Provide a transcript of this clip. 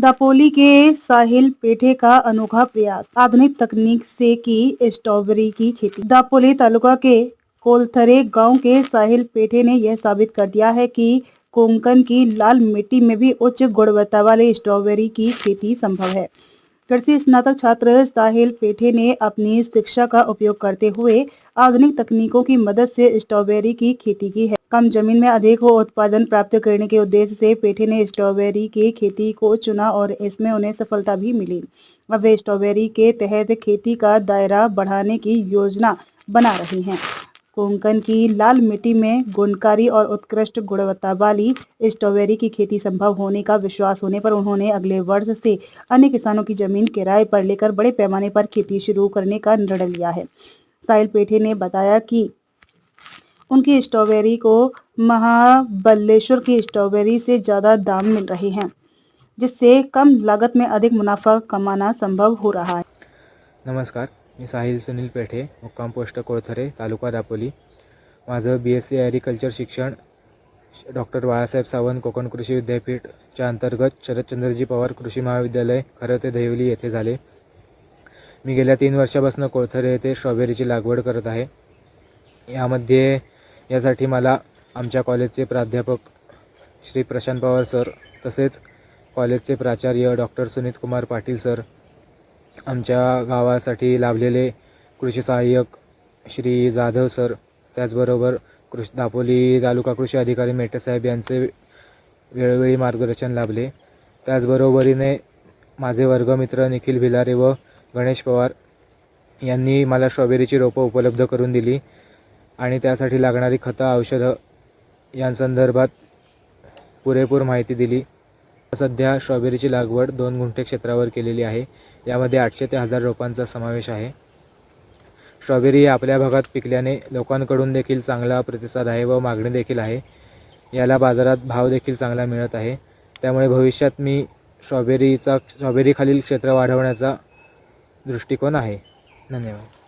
दापोली के साहिल पेठे का अनोखा प्रयास, आधुनिक तकनीक से की स्ट्रॉबेरी की खेती। दापोली तालुका के कोलथरे गांव के साहिल पेठे ने यह साबित कर दिया है कि कोंकण की लाल मिट्टी में भी उच्च गुणवत्ता वाले स्ट्रॉबेरी की खेती संभव है। कृषि स्नातक छात्र साहिल पेठे ने अपनी शिक्षा का उपयोग करते हुए आधुनिक तकनीकों की मदद से स्ट्रॉबेरी की खेती की है। कम जमीन में अधिक उत्पादन प्राप्त करने के उद्देश्य से पेठे ने स्ट्रॉबेरी की खेती को चुना और इसमें उन्हें सफलता भी मिली। अब वे स्ट्रॉबेरी के तहत खेती का दायरा बढ़ाने की योजना बना रही हैं। कोंकण की लाल मिट्टी में गुणकारी और उत्कृष्ट गुणवत्ता वाली स्ट्रॉबेरी की खेती संभव होने का विश्वास होने पर उन्होंने अगले वर्ष से अन्य किसानों की जमीन किराए पर लेकर बड़े पैमाने पर खेती शुरू करने का निर्णय लिया है। साहिल पेठे ने बताया कि उनकी स्ट्रॉबेरी को महाबलेश्वर की स्ट्रॉबेरी से ज़्यादा दाम मिल रहे हैं, जिससे कम लागत में अधिक मुनाफा कमाना संभव हो रहा है। नमस्कार, मी साहिल सुनील पेठे, मुक्काम पोस्ट कोळथरे, तालुका दापोली। माझं BSc ॲग्रिकल्चर शिक्षण डॉक्टर बाळासाहेब सावंत कोकण कृषी विद्यापीठच्या अंतर्गत शरदचंद्रजी पवार कृषी महाविद्यालय खरते दहिवली येथे झाले। मी गेल्या 3 वर्षापासून कोळथरे येथे स्ट्रॉबेरीची लागवड करत आहे। यासाठी मला आमच्या कॉलेजचे प्राध्यापक श्री प्रशांत पवार सर, तसेच कॉलेजचे प्राचार्य डॉक्टर सुनीत कुमार पाटील सर, आमच्या गावासाठी लाभलेले कृषी सहाय्यक श्री जाधव सर, त्याचबरोबर दापोली तालुका कृषी अधिकारी मेटे साहेब यांचे वेळोवेळी मार्गदर्शन लाभले। त्याचबरोबरीने माझे वर्गमित्र निखिल भिलारे व गणेश पवार यांनी मला स्ट्रॉबेरीची रोपं उपलब्ध करून दिली आणि त्यासाठी लागणारी खतं, औषधं यांसंदर्भात पुरेपूर माहिती दिली। सध्या स्ट्रॉबेरीची लागवड 2 गुंठे क्षेत्रावर केलेली आहे। यामध्ये 800 ते 1000 रोपांचा समावेश आहे। स्ट्रॉबेरी आपल्या भागात पिकल्याने लोकांकडून देखील चांगला प्रतिसाद आहे व मागणी देखील आहे। याला बाजारात भाव देखील चांगला मिळत आहे। त्यामुळे भविष्यात मी स्ट्रॉबेरीखालील क्षेत्र वाढवण्याचा दृष्टिकोन आहे। धन्यवाद।